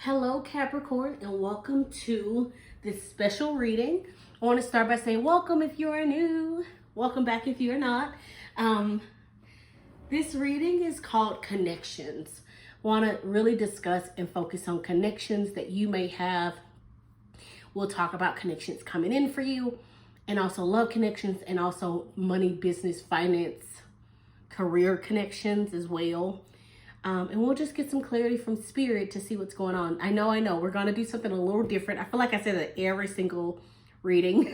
Hello, Capricorn, and welcome to this special reading. I want to start by saying welcome if you are new, welcome back if you're not. This reading is called Connections. I want to really discuss and focus on connections that you may have. We'll talk about connections coming in for you, and also love connections, and also money, business, finance, career connections as well. And we'll just get some clarity from spirit to see what's going on. I know. We're going to do something a little different. I feel like I said that every single reading.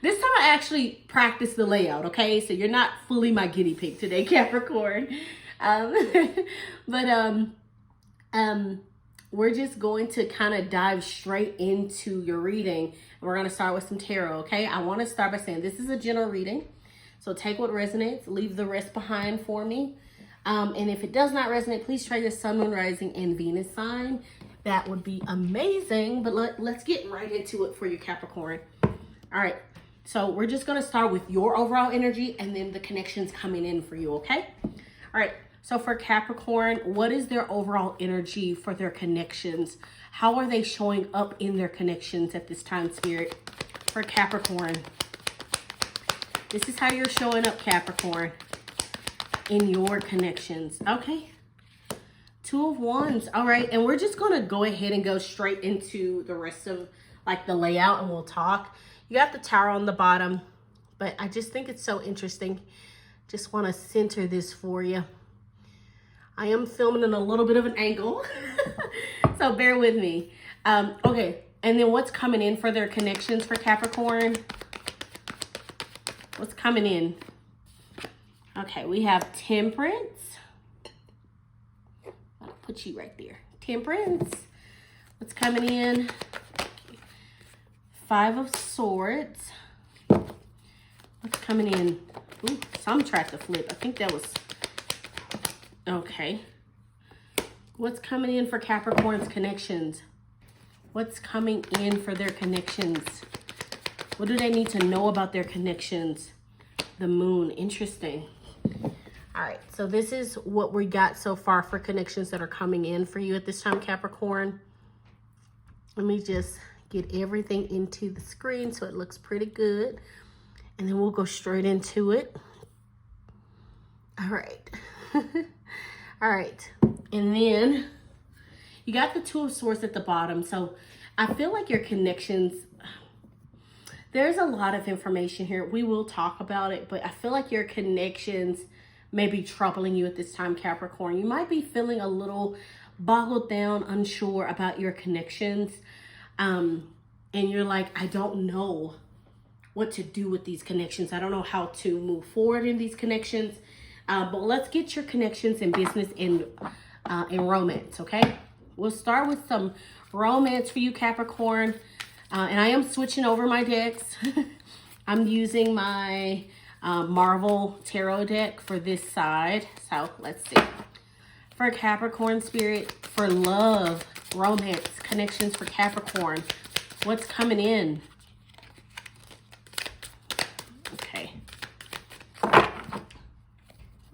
This time I actually practiced the layout, okay? So you're not fully my guinea pig today, Capricorn. We're just going to kind of dive straight into your reading. We're going to start with some tarot, okay? I want to start by saying this is a general reading. So take what resonates, leave the rest behind for me. And if it does not resonate, please try your sun, moon, rising, and Venus sign. That would be amazing. But let's get right into it for you, Capricorn. All right. So we're just going to start with your overall energy and then the connections coming in for you, okay? All right. So for Capricorn, what is their overall energy for their connections? How are they showing up in their connections at this time, Spirit? For Capricorn, this is how you're showing up, Capricorn, in your connections. Okay. Two of Wands. All right. And we're just going to go ahead and go straight into the rest of like the layout, and we'll talk. You got the Tower on the bottom, but I just think it's so interesting. Just want to center this for you. I am filming in a little bit of an angle, so bear with me. Okay. And then what's coming in for their connections for Capricorn? What's coming in? Okay, we have Temperance. I'll put you right there. Temperance. What's coming in? Five of Swords. What's coming in? Ooh, some tried to flip. I think that was... Okay. What's coming in for Capricorn's connections? What's coming in for their connections? What do they need to know about their connections? The Moon. Interesting. All right, so this is what we got so far for connections that are coming in for you at this time, Capricorn. Let me just get everything into the screen so it looks pretty good. And then we'll go straight into it. All right. All right. And then you got the Two of Swords at the bottom. So I feel like your connections... There's a lot of information here. We will talk about it, but I feel like your connections may be troubling you at this time, Capricorn. You might be feeling a little boggled down, unsure about your connections. And you're like, I don't know what to do with these connections. I don't know how to move forward in these connections. But let's get your connections in business and in romance, okay? We'll start with some romance for you, Capricorn. And I am switching over my decks. I'm using my Marvel Tarot deck for this side. So let's see. For Capricorn Spirit, for love, romance, connections for Capricorn, what's coming in? Okay.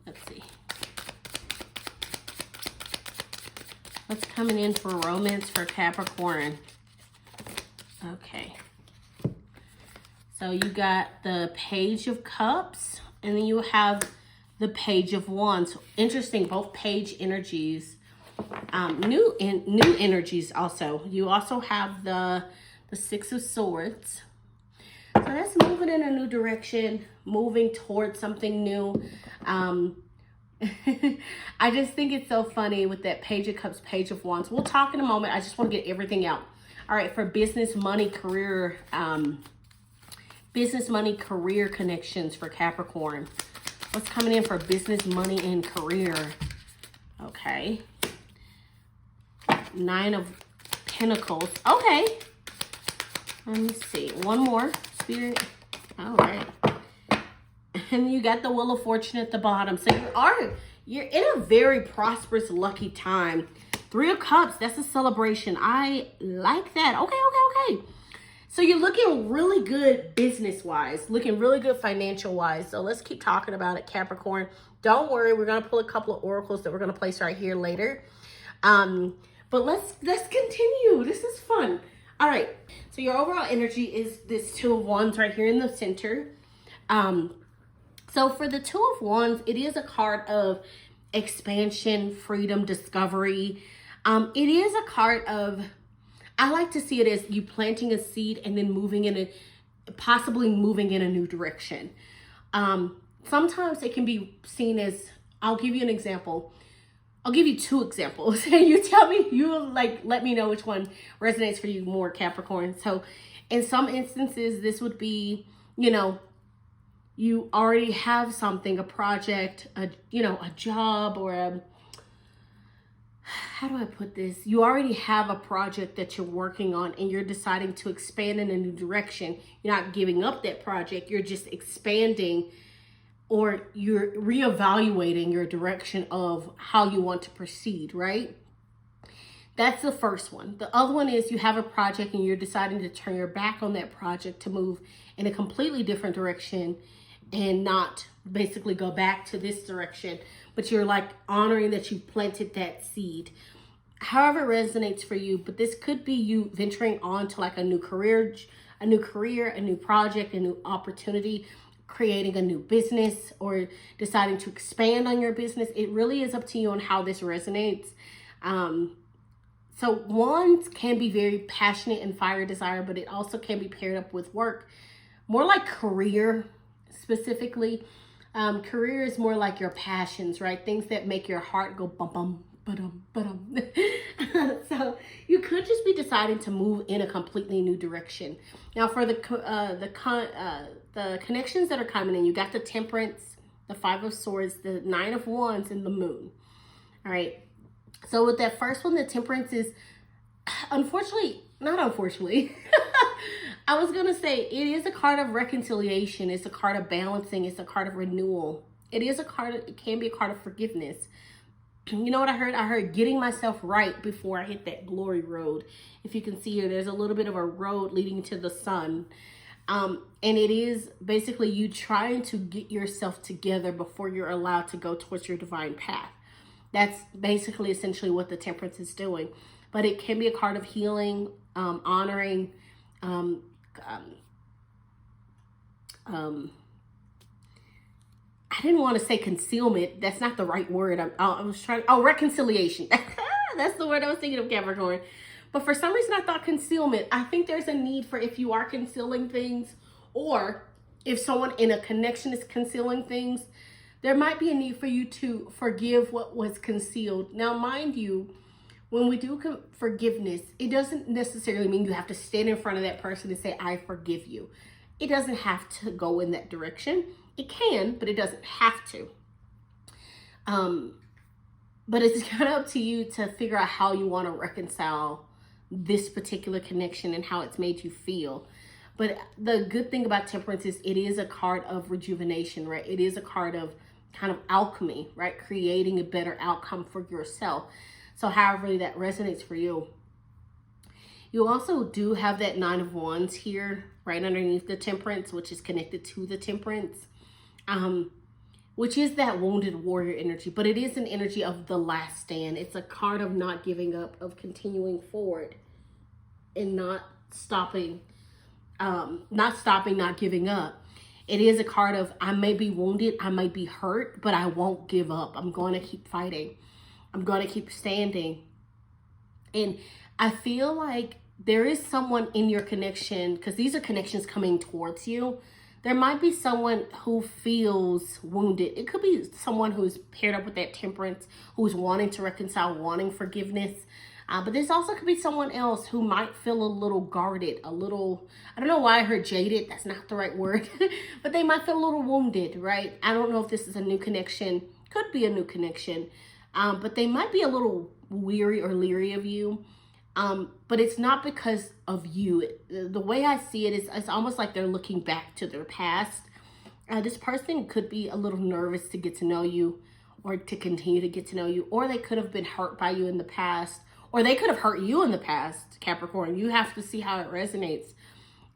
Let's see. What's coming in for romance for Capricorn? Okay, so you got the Page of Cups, and then you have the Page of Wands. Interesting, both page energies. New energies also. You also have the Six of Swords. So that's moving in a new direction, moving towards something new. I just think it's so funny with that Page of Cups, Page of Wands. We'll talk in a moment. I just want to get everything out. All right, for business, money, career, connections for Capricorn. What's coming in for business, money, and career? Okay. Nine of Pentacles. Okay. Let me see. One more, Spirit. All right. And you got the Wheel of Fortune at the bottom. So you're in a very prosperous, lucky time. Three of Cups, that's a celebration. I like that. Okay. So you're looking really good business-wise, looking really good financial-wise. So let's keep talking about it, Capricorn. Don't worry, we're going to pull a couple of oracles that we're going to place right here later. But let's continue. This is fun. All right. So your overall energy is this Two of Wands right here in the center. So for the Two of Wands, it is a card of expansion, freedom, discovery. It is a card of, I like to see it as you planting a seed and then possibly moving in a new direction. Sometimes it can be seen as, I'll give you an example. I'll give you two examples. You tell me, let me know which one resonates for you more, Capricorn. So in some instances, this would be, you already have something, a project, a job, or how do I put this? You already have a project that you're working on and you're deciding to expand in a new direction. You're not giving up that project. You're just expanding, or you're reevaluating your direction of how you want to proceed, right? That's the first one. The other one is you have a project and you're deciding to turn your back on that project to move in a completely different direction and not basically go back to this direction, but you're like honoring that you planted that seed. However it resonates for you, but this could be you venturing on to like a new career, a new project, a new opportunity, creating a new business, or deciding to expand on your business. It really is up to you on how this resonates. So wands can be very passionate and fire desire, but it also can be paired up with work, more like career specifically. Career is more like your passions, right? Things that make your heart go bum bum ba-dum ba-dum. So you could just be deciding to move in a completely new direction. Now for the connections that are coming in, you got the Temperance, the Five of Swords, the Nine of Wands, and the Moon. All right. So with that first one, the Temperance is, not unfortunately, I was going to say it is a card of reconciliation. It's a card of balancing. It's a card of renewal. It can be a card of forgiveness. You know what I heard? I heard getting myself right before I hit that glory road. If you can see here, there's a little bit of a road leading to the sun. And it is basically you trying to get yourself together before you're allowed to go towards your divine path. That's basically essentially what the Temperance is doing. But it can be a card of healing, honoring, I didn't want to say concealment. That's not the right word. I was trying, reconciliation. That's the word I was thinking of, Capricorn. But for some reason, I thought concealment. I think there's a need for, if you are concealing things, or if someone in a connection is concealing things, there might be a need for you to forgive what was concealed. Now, mind you, when we do forgiveness, it doesn't necessarily mean you have to stand in front of that person and say, I forgive you. It doesn't have to go in that direction. It can, but it doesn't have to. But it's kind of up to you to figure out how you want to reconcile this particular connection and how it's made you feel. But the good thing about Temperance is it is a card of rejuvenation, right? It is a card of kind of alchemy, right? Creating a better outcome for yourself. So however that resonates for you. You also do have that Nine of Wands here, right underneath the Temperance, which is connected to the Temperance, which is that wounded warrior energy, but it is an energy of the last stand. It's a card of not giving up, of continuing forward and not stopping, not giving up. It is a card of, I may be wounded, I might be hurt, but I won't give up. I'm going to keep fighting. I'm going to keep standing. And I feel like there is someone in your connection, because these are connections coming towards you. There might be someone who feels wounded. It could be someone who's paired up with that Temperance, who's wanting to reconcile, wanting forgiveness. But this also could be someone else who might feel a little guarded, a little, I don't know why I heard jaded. That's not the right word. But they might feel a little wounded, right? I don't know if this is a new connection. Could be a new connection. But they might be a little weary or leery of you. But it's not because of you. The way I see it is it's almost like they're looking back to their past. This person could be a little nervous to get to know you, or to continue to get to know you, or they could have been hurt by you in the past, or they could have hurt you in the past, Capricorn. You have to see how it resonates.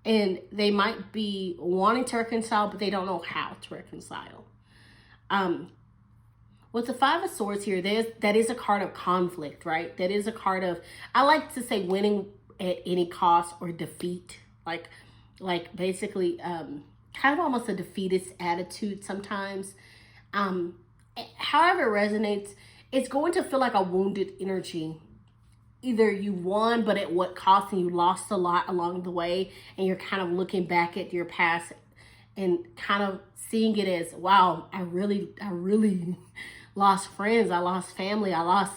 And they might be wanting to reconcile, but they don't know how to reconcile. With the Five of Swords here, that is a card of conflict, right? That is a card of, I like to say, winning at any cost or defeat. Like basically, kind of almost a defeatist attitude sometimes. However it resonates, it's going to feel like a wounded energy. Either you won, but at what cost, and you lost a lot along the way, and you're kind of looking back at your past and kind of seeing it as, wow, I really lost friends, I lost family, I lost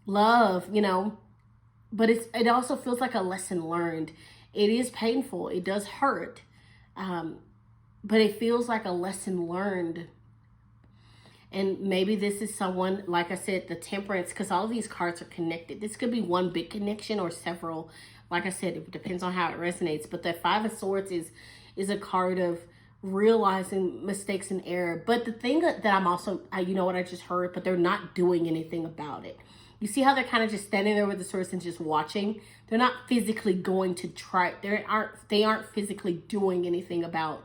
love, you know. But it also feels like a lesson learned. It is painful, it does hurt, but it feels like a lesson learned. And maybe this is someone, like I said, the Temperance, because all of these cards are connected. This could be one big connection or several. Like I said, it depends on how it resonates. But the Five of Swords is a card of realizing mistakes and error. But the thing that I'm also, you know what I just heard, but they're not doing anything about it. You see how they're kind of just standing there with the swords and just watching? They're not physically going to try. They aren't physically doing anything about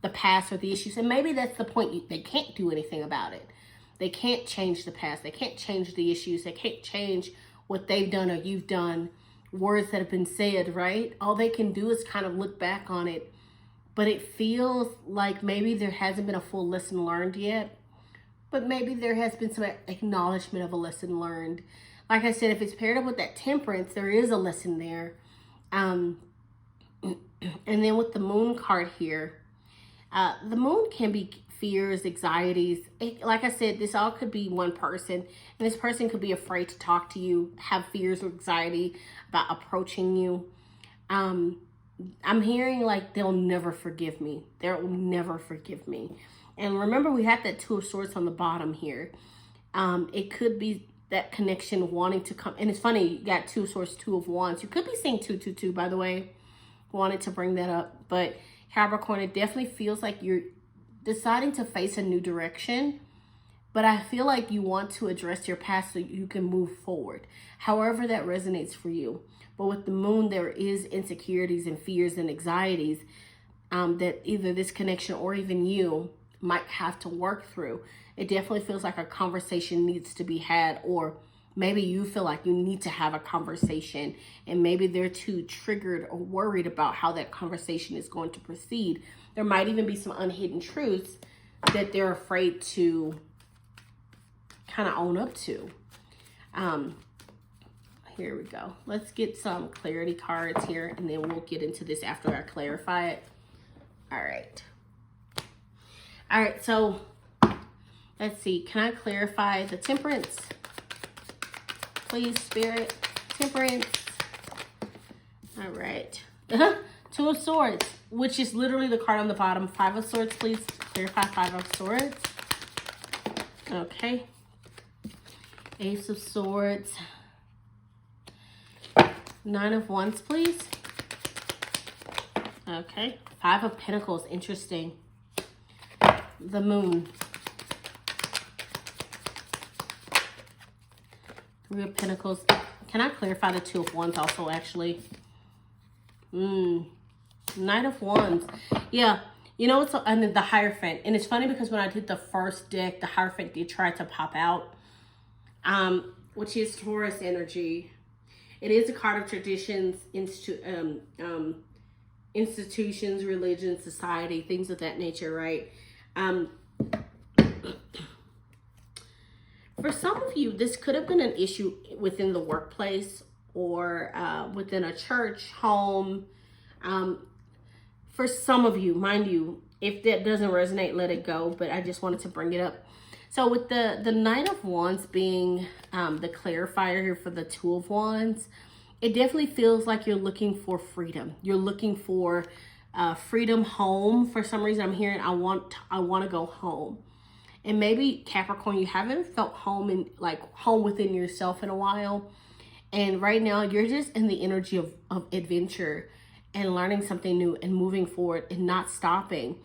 the past or the issues. And maybe that's the point. They can't do anything about it. They can't change the past. They can't change the issues. They can't change what they've done or you've done, words that have been said, right? All they can do is kind of look back on it. But it feels like maybe there hasn't been a full lesson learned yet. But maybe there has been some acknowledgement of a lesson learned. Like I said, if it's paired up with that Temperance, there is a lesson there. And then with the Moon card here, the Moon can be fears, anxieties. Like I said, this all could be one person. And this person could be afraid to talk to you, have fears or anxiety about approaching you. I'm hearing like they'll never forgive me. They'll never forgive me. And remember, we had that Two of Swords on the bottom here. It could be that connection wanting to come. And it's funny, you got Two of Swords, Two of Wands. You could be seeing 222, by the way. Wanted to bring that up. But Capricorn, it definitely feels like you're deciding to face a new direction. But I feel like you want to address your past so you can move forward. However that resonates for you. But with the Moon, there is insecurities and fears and anxieties that either this connection or even you might have to work through. It definitely feels like a conversation needs to be had, or maybe you feel like you need to have a conversation and maybe they're too triggered or worried about how that conversation is going to proceed. There might even be some unhidden truths that they're afraid to kind of own up to. Here we go. Let's get some clarity cards here and then we'll get into this after I clarify it. All right. All right, so let's see. Can I clarify the Temperance? Please, Spirit. Temperance. All right. Two of Swords, which is literally the card on the bottom. Five of Swords, please. Clarify Five of Swords. Okay. Ace of Swords. Nine of Wands, please. Okay. Five of Pentacles. Interesting. The Moon. Three of Pentacles. Can I clarify the Two of Wands also, actually? Knight of Wands. Yeah. You know, it's and the Hierophant. And it's funny because when I did the first deck, the Hierophant did try to pop out. Which is Taurus energy. It is a card of traditions, institutions, religion, society, things of that nature, right? For some of you, this could have been an issue within the workplace or within a church, home. For some of you, mind you, if that doesn't resonate, let it go. But I just wanted to bring it up. So with the Knight of Wands being the clarifier here for the Two of Wands, it definitely feels like you're looking for freedom. You're looking for freedom, home. For some reason, I'm hearing I want to go home. And maybe Capricorn, you haven't felt home and like home within yourself in a while. And right now you're just in the energy of adventure and learning something new and moving forward and not stopping.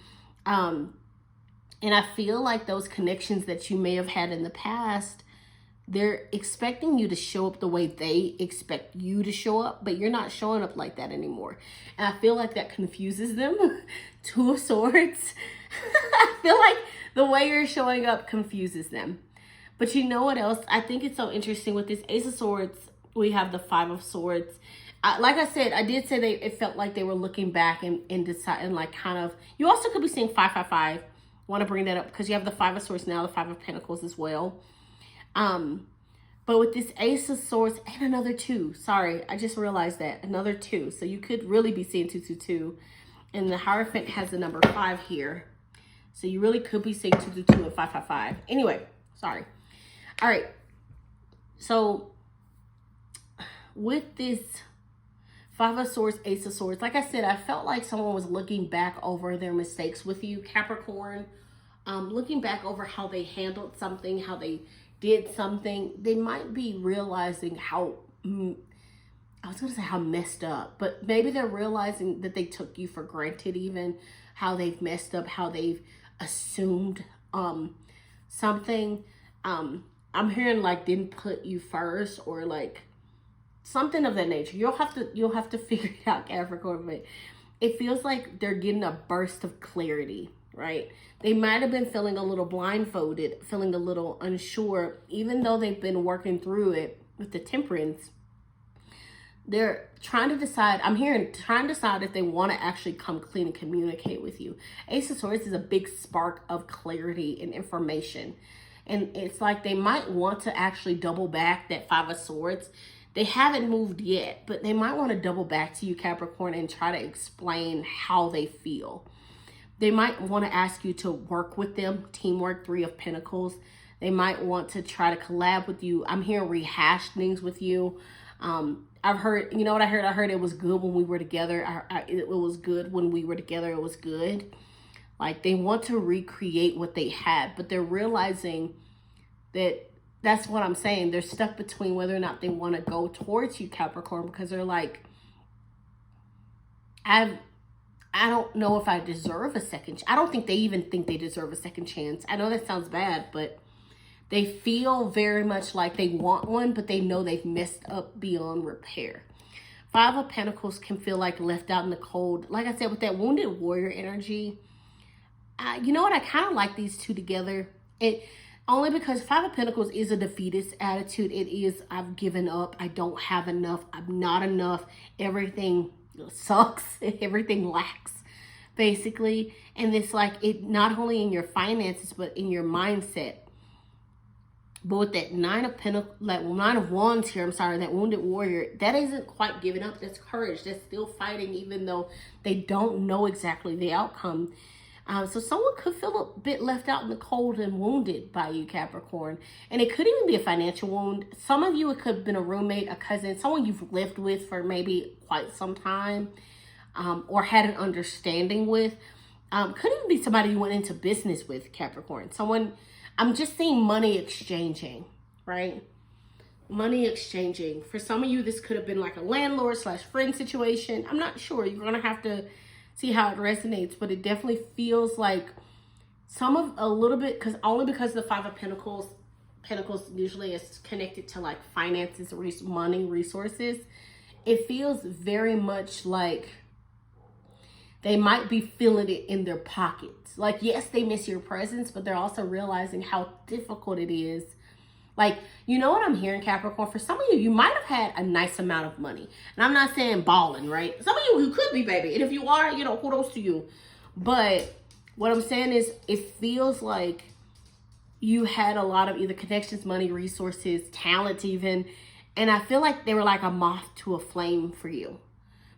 And I feel like those connections that you may have had in the past, they're expecting you to show up the way they expect you to show up, but you're not showing up like that anymore. And I feel like that confuses them. Two of Swords. I feel like the way you're showing up confuses them. But you know what else? I think it's so interesting with this Ace of Swords. We have the Five of Swords. Like I said, I did say it felt like they were looking back and deciding, like, kind of. You also could be seeing 555. Want to bring that up because you have the Five of Swords now, the Five of Pentacles as well. But with this Ace of Swords and another 2. Sorry, I just realized that. Another 2. So you could really be seeing 222. And the Hierophant has the number 5 here. So you really could be seeing 222 and 555. Anyway, sorry. All right. So with this Five of Swords, Ace of Swords, like I said, I felt like someone was looking back over their mistakes with you, Capricorn. Looking back over how they handled something, how they did something. They might be realizing how, I was going to say how messed up, but maybe they're realizing that they took you for granted, even how they've messed up, how they've assumed something. I'm hearing like didn't put you first, or like something of that nature. You'll have to figure it out, Capricorn, but it feels like they're getting a burst of clarity, right? They might have been feeling a little blindfolded, feeling a little unsure, even though they've been working through it with the Temperance. They're trying to decide, I'm hearing, trying to decide if they want to actually come clean and communicate with you. Ace of Swords is a big spark of clarity and information. And it's like they might want to actually double back that Five of Swords. They haven't moved yet, but they might want to double back to you, Capricorn, and try to explain how they feel. They might want to ask you to work with them, teamwork, Three of Pentacles. They might want to try to collab with you. I'm hearing rehash things with you. I've heard, you know what I heard? I heard it was good when we were together. It was good when we were together. It was good. Like they want to recreate what they had, but they're realizing that that's what I'm saying. They're stuck between whether or not they want to go towards you, Capricorn, because they're like, I don't know if I deserve a second. I don't think they even think they deserve a second chance. I know that sounds bad, but they feel very much like they want one, but they know they've messed up beyond repair. Five of Pentacles can feel like left out in the cold. Like I said, with that wounded warrior energy, you know what? I kind of like these two together. Only because Five of Pentacles is a defeatist attitude. It is, I've given up. I don't have enough. I'm not enough. Everything sucks. Everything lacks, basically. And it's like, it not only in your finances, but in your mindset. But with that Nine of Pentacles, that Nine of Wands here, I'm sorry, that wounded warrior, that isn't quite giving up. That's courage. That's still fighting, even though they don't know exactly the outcome. So someone could feel a bit left out in the cold and wounded by you, Capricorn. And it could even be a financial wound. Some of you, it could have been a roommate, a cousin, someone you've lived with for maybe quite some time, or had an understanding with. Could even be somebody you went into business with, Capricorn. Someone, I'm just seeing money exchanging, right? Money exchanging. For some of you, this could have been like a landlord / friend situation. I'm not sure. You're going to have to see how it resonates, but it definitely feels like a little bit, because the Five of Pentacles usually is connected to like finances, money, resources. It feels very much like they might be feeling it in their pockets. Like, yes, they miss your presence, but they're also realizing how difficult it is. Like, you know what I'm hearing, Capricorn? For some of you, you might have had a nice amount of money. And I'm not saying balling, right? Some of you who could be, baby. And if you are, you know, kudos to you. But what I'm saying is, it feels like you had a lot of either connections, money, resources, talent even. And I feel like they were like a moth to a flame for you.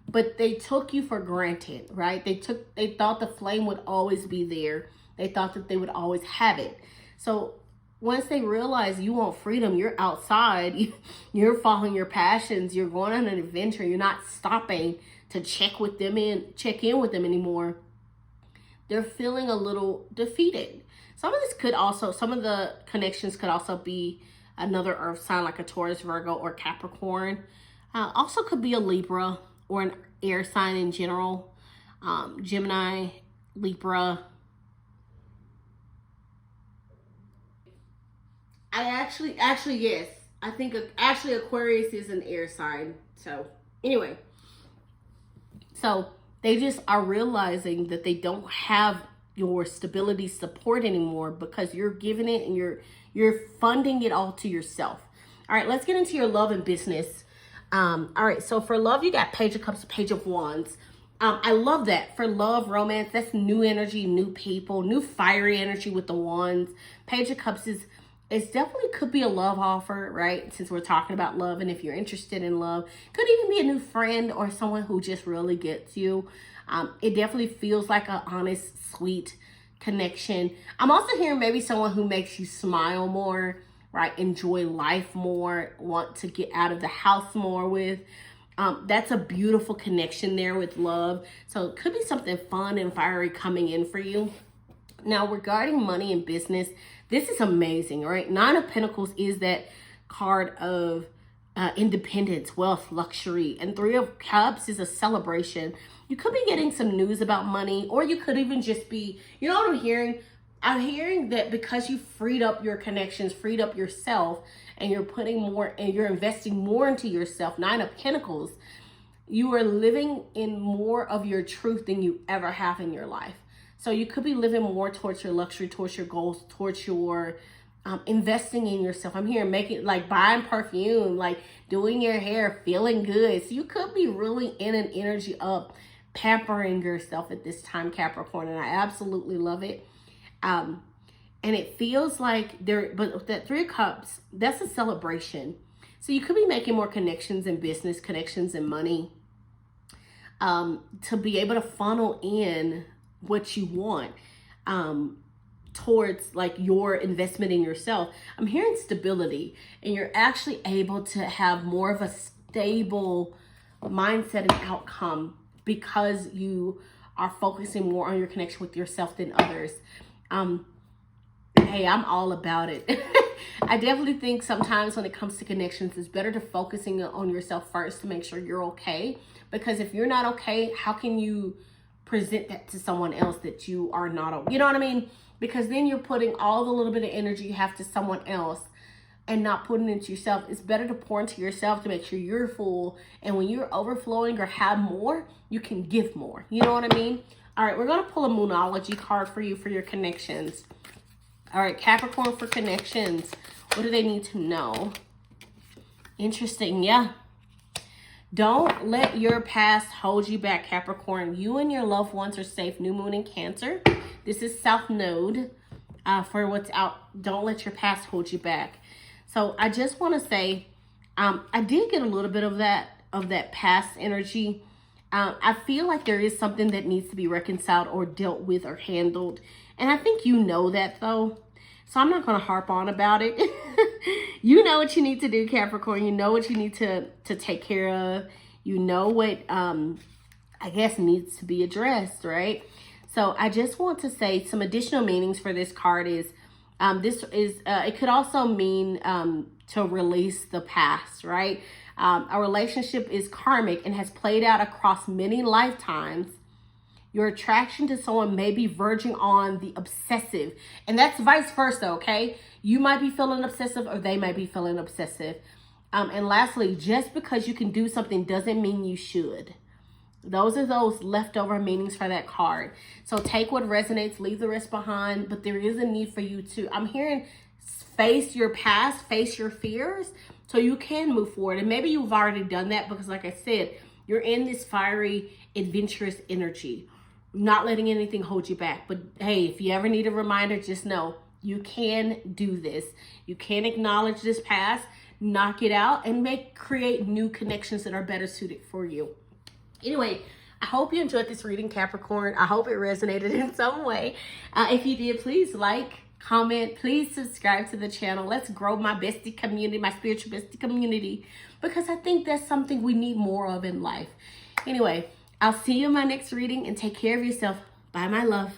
But they took you for granted, right? They thought the flame would always be there. They thought that they would always have it. So once they realize you want freedom, you're outside, you're following your passions, you're going on an adventure, you're not stopping to check in with them anymore. They're feeling a little defeated. Some of the connections could also be another earth sign, like a Taurus, Virgo, or Capricorn. Also could be a Libra or an air sign in general. Gemini, Libra. Yes. I think actually Aquarius is an air sign. So anyway, so they just are realizing that they don't have your stability support anymore, because you're giving it and you're You're funding it all to yourself. All right, let's get into your love and business. All right, so for love, you got Page of Cups, Page of Wands. I love that. For love, romance, that's new energy, new people, new fiery energy with the wands. Page of Cups it's definitely could be a love offer, right? Since we're talking about love, and if you're interested in love, could even be a new friend or someone who just really gets you. It definitely feels like an honest, sweet connection. I'm also hearing maybe someone who makes you smile more, right? Enjoy life more, want to get out of the house more with. That's a beautiful connection there with love. So it could be something fun and fiery coming in for you. Now, regarding money and business, this is amazing, right? Nine of Pentacles is that card of independence, wealth, luxury. And Three of Cups is a celebration. You could be getting some news about money, or you could even just be, you know what I'm hearing? I'm hearing that because you freed up your connections, freed up yourself, and you're putting more and you're investing more into yourself, Nine of Pentacles, you are living in more of your truth than you ever have in your life. So you could be living more towards your luxury, towards your goals, towards your investing in yourself. I'm hearing making, like buying perfume, like doing your hair, feeling good. So you could be really in an energy of pampering yourself at this time, Capricorn. And I absolutely love it. And it feels like but with that Three of Cups, that's a celebration. So you could be making more connections in business, connections in money, to be able to funnel in what you want towards like your investment in yourself. I'm hearing stability, and you're actually able to have more of a stable mindset and outcome because you are focusing more on your connection with yourself than others. Hey, I'm all about it. I definitely think sometimes when it comes to connections, it's better to focusing on yourself first to make sure you're okay. Because if you're not okay, how can you present that to someone else that you are not okay? You know what I mean? Because then you're putting all the little bit of energy you have to someone else and not putting it into yourself. It's better to pour into yourself to make sure you're full. And when you're overflowing or have more, you can give more. You know what I mean? All right, we're going to pull a Moonology card for you for your connections. All right, Capricorn, for connections. What do they need to know? Interesting, yeah. Don't let your past hold you back, Capricorn. You and your loved ones are safe. New moon in Cancer. This is South Node for what's out. Don't let your past hold you back. So I just want to say, I did get a little bit of that past energy. I feel like there is something that needs to be reconciled or dealt with or handled. And I think you know that though. So I'm not going to harp on about it. You know what you need to do, Capricorn. You know what you need to take care of. You know what, I guess, needs to be addressed, right? So I just want to say some additional meanings for this card is, it could also mean to release the past, right? A relationship is karmic and has played out across many lifetimes. Your attraction to someone may be verging on the obsessive. And that's vice versa, okay? You might be feeling obsessive or they might be feeling obsessive. And lastly, just because you can do something doesn't mean you should. Those are those leftover meanings for that card. So take what resonates, leave the rest behind. But there is a need for you to, I'm hearing, face your past, face your fears so you can move forward. And maybe you've already done that because, like I said, you're in this fiery, adventurous energy. Not letting anything hold you back. But hey, if you ever need a reminder, just know you can do this. You can acknowledge this past, knock it out, and create new connections that are better suited for you. Anyway, I hope you enjoyed this reading, Capricorn. I hope it resonated in some way. If you did, please like, comment, please subscribe to the channel. Let's grow my bestie community, my spiritual bestie community, because I think that's something we need more of in life. Anyway, I'll see you in my next reading and take care of yourself. Bye, my love.